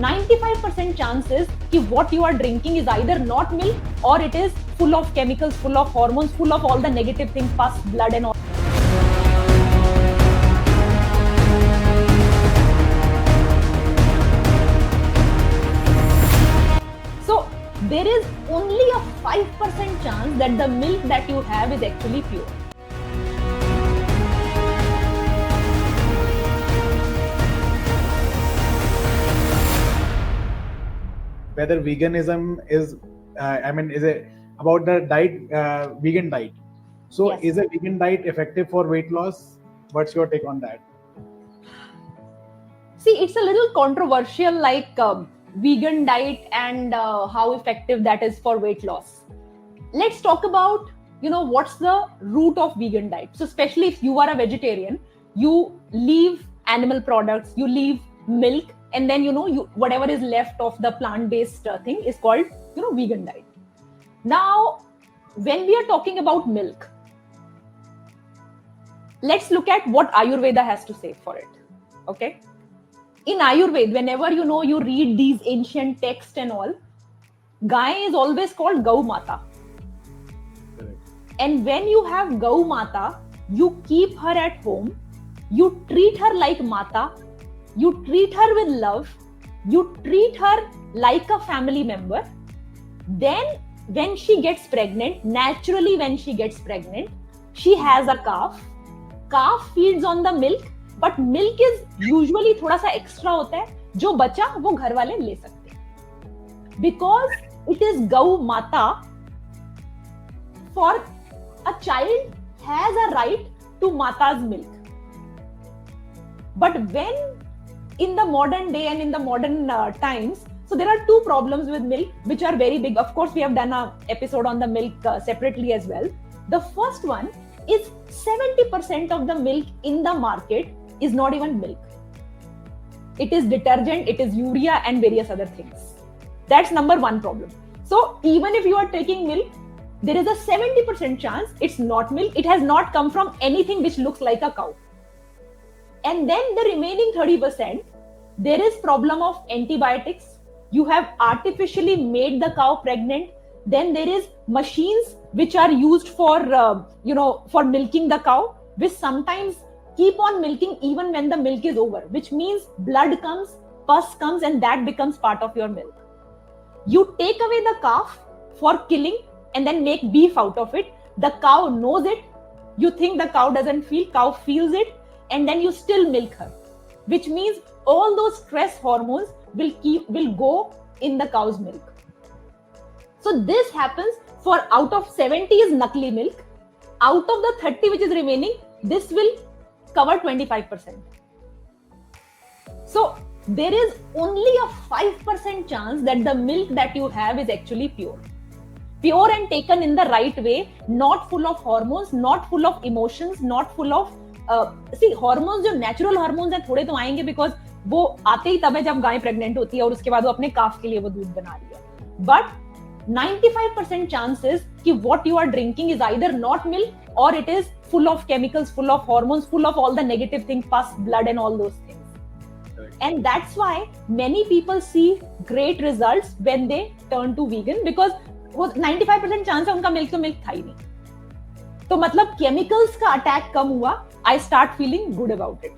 95% chances कि what you are drinking is either not milk or it is full of chemicals, full of hormones, full of all the negative things, pus, blood and all. So there is only a 5% chance that the milk that you have is actually pure. Whether veganism is is it about the diet, vegan diet? So Yes. is a vegan diet effective for weight loss? What's your take on that? See, it's a little controversial, like vegan diet and how effective that is for weight loss. Let's talk about, what's the root of vegan diet. So especially if you are a vegetarian, you leave animal products, you leave milk, and then you whatever is left of the plant-based thing is called vegan diet. Now, when we are talking about milk, let's look at what Ayurveda has to say for it. Okay, in Ayurveda, whenever you read these ancient texts and all, Gai is always called Gau Mata. And when you have Gau Mata, you keep her at home, you treat her like Mata, you treat her with love, you treat her like a family member. Then when she gets pregnant, naturally when she gets pregnant, she has a calf. Calf feeds on the milk, but milk is usually थोड़ा सा extra होता है, जो बचा वो घर वाले ले सकते हैं. Because it is Gau Mata, for a child has a right to Mata's milk. But when in the modern day and in the modern times, so there are two problems with milk which are very big. Of course, we have done an episode on the milk separately as well. The first one is 70% of the milk in the market is not even milk. It is detergent, it is urea and various other things. That's number one problem. So even if you are taking milk, there is a 70% chance it's not milk. It has not come from anything which looks like a cow. And then the remaining 30%, there is problem of antibiotics. You have artificially made the cow pregnant. Then there is machines which are used for, for milking the cow, which sometimes keep on milking even when the milk is over, which means blood comes, pus comes, and that becomes part of your milk. You take away the calf for killing and then make beef out of it. The cow knows it. You think the cow doesn't feel, cow feels it, and then you still milk her, which means all those stress hormones will go in the cow's milk. So this happens for out of 70 is nakli milk. Out of the 30 which is remaining, this will cover 25%. So there is only a 5% chance that the milk that you have is actually pure. Pure and taken in the right way, not full of hormones, not full of emotions, not full of hormones. जो natural hormones हैं थोड़े तो आएंगे, because वो आते ही तब है जब गाय प्रेग्नेंट होती है और उसके बाद वो अपने काफ के लिए वो दूध बना रही है. But 95% chances कि what you are drinking is either not milk or it is full of chemicals, full of hormones, full of all the negative things, pus, blood and all those things. And that's why many people see great results when they turn to vegan, because 95% chance है उनका milk तो milk था ही नहीं. तो मतलब chemicals का attack कम हुआ. I start feeling good about it.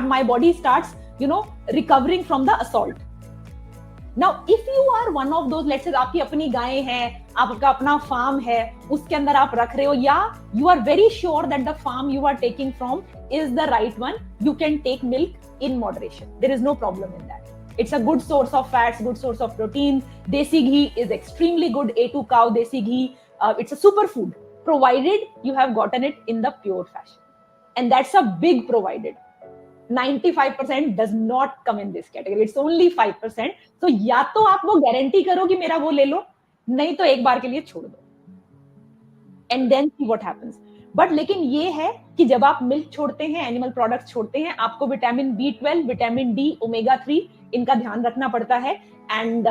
My body starts, recovering from the assault. Now, if you are one of those, let's say आपकी अपनी गाय है, आपका अपना farm है, उसके अंदर आप रख रहे हो, या you are very sure that the farm you are taking from is the right one, you can take milk in moderation. There is no problem in that. It's a good source of fats, good source of protein. Desi ghee is extremely good. A2 cow, desi ghee, it's a superfood, provided you have gotten it in the pure fashion. And that's a big provided. 95% does not come in this category. It's only 5%. So या तो आप वो guarantee करो कि मेरा वो ले लो, नहीं तो एक बार के लिए छोड़ दो. And then see what happens. But लेकिन ये है कि जब आप मिल्क छोड़ते हैं, एनिमल प्रोडक्ट्स छोड़ते हैं, आपको vitamin B12, vitamin D, omega 3 इनका ध्यान रखना पड़ता है. And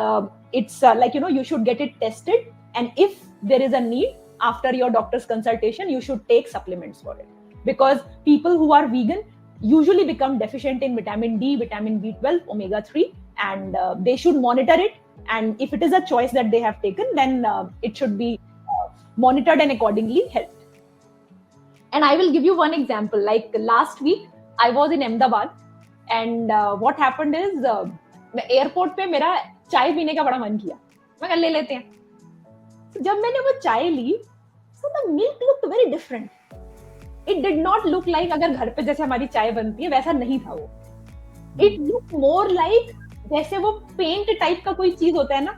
it's like, you should get it tested. And if there is a need, after your doctor's consultation, you should take supplements for it. Because people who are vegan usually become deficient in vitamin D, vitamin B12, omega 3, and they should monitor it, and if it is a choice that they have taken, then it should be monitored and accordingly helped. And I will give you one example. Like last week I was in Ahmedabad, and what happened is मैं airport पे मेरा चाय पीने का बड़ा मन किया, मैं कल ले लेते हैं. So, जब मैंने वो चाय ली, so the milk looked very different. It did not look like अगर घर पे जैसे हमारी चाय बनती है वैसा नहीं था वो. It looked more like जैसे वो पेंट टाइप का कोई चीज होता है ना,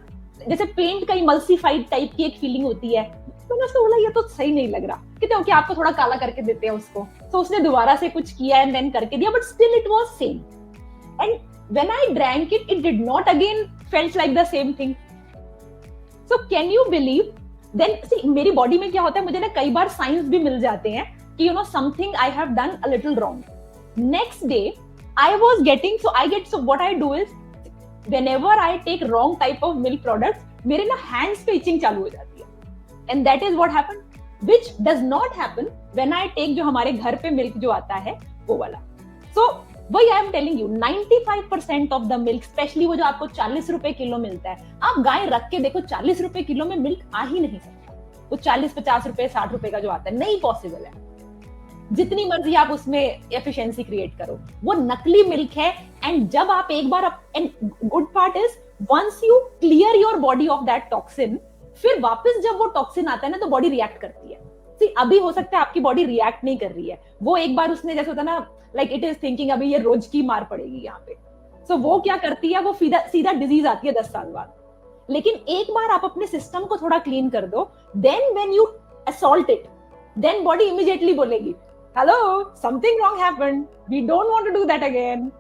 जैसे पेंट का इमल्सिफाइड टाइप की एक फीलिंग होती है. तो मैं उसको बोला ये तो सही नहीं लग रहा, कहते ओके आपको थोड़ा काला करके देते हैं उसको. तो उसने दोबारा से कुछ किया एंड देन करके दिया, but still it was same. And when I drank it, it did not again felt like the same thing. So can you believe? Then see, मेरी बॉडी में क्या होता है, मुझे ना कई बार साइंस भी मिल जाते हैं कि something I have done a little wrong. Next day I was getting, so what I do is whenever I take wrong type of milk products, मेरे ना hands पे itching चालू हो जाती है. And that is what happened, which does not happen when I take जो हमारे घर पे मिल्क जो आता है वो वाला. So वही I am telling you, 95% of the milk, specially वो जो आपको 40 रुपए किलो मिलता है, आप गाय रख के देखो 40 रुपए किलो में मिल्क आ ही नहीं सकता. वो 40-50 रुपए 60 रुपए का जो आता है नहीं पॉसिबल है. जितनी मर्जी आप उसमें एफिशिएंसी क्रिएट करो, वो नकली मिल्क है. एंड जब आप एक बार, and good part is once you clear your body of that toxin, फिर वापस जब वो टॉक्सिन आता है ना तो बॉडी रिएक्ट करती है. See, अभी हो सकता है आपकी बॉडी रिएक्ट नहीं कर रही है, वो एक बार उसने जैसे होता है ना, लाइक इट इज थिंकिंग अभी ये रोज की मार पड़ेगी यहाँ पे. सो वो क्या करती है, वो सीधा डिजीज आती है 10 साल बाद. लेकिन एक बार आप अपने सिस्टम को थोड़ा क्लीन कर दो, then when you assault it, then body immediately बोलेगी hello something wrong happened, we don't want to do that again.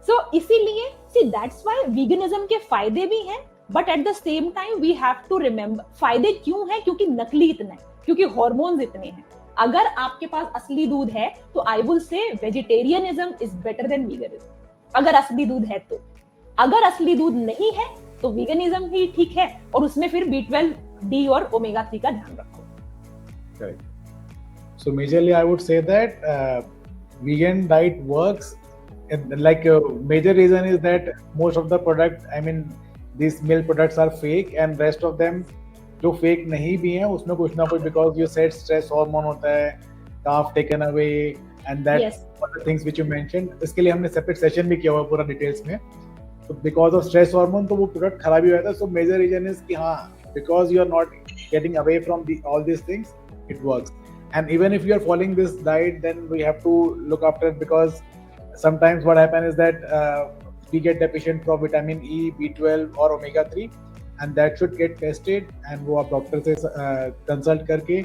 So इसीलिए सी दैट्स व्हाई वीगनिज्म के फायदे भी हैं, but at the same time we have to remember फायदे क्यों है, क्योंकि नकली इतना है, क्योंकि हार्मोन्स इतने हैं. अगर आपके पास असली दूध है तो I will say vegetarianism is better than veganism, अगर असली दूध है तो. अगर असली दूध नहीं है तो वीगनिज्म ही ठीक है, और उसमें फिर B12, D और ओमेगा 3 का ध्यान रखो. Correct. So majorly I would say that vegan diet works. Like major reason is that most of the product, I mean these milk products are fake, and rest of them जो fake नहीं भी हैं उसमें कुछ ना कुछ, because you said stress hormone होता है, काफ taken away and that things which you mentioned. इसके लिए हमने सेपरेट सेशन भी किया हुआ पूरा डिटेल्स में. तो बिकॉज ऑफ स्ट्रेस हार्मोन तो वो प्रोडक्ट खराब ही हो जाता है. सो मेजर रीजन इज कि हाँ, because you are not getting away from all this things, it works. And even if you are following this diet, then we have to look after, because sometimes what happen is that we get deficient from vitamin E, B12 और omega 3, and that should get tested, and वो आप doctor से consult करके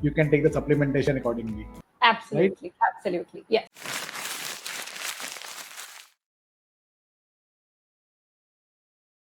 you can take the supplementation accordingly. Absolutely, right? Absolutely, yes.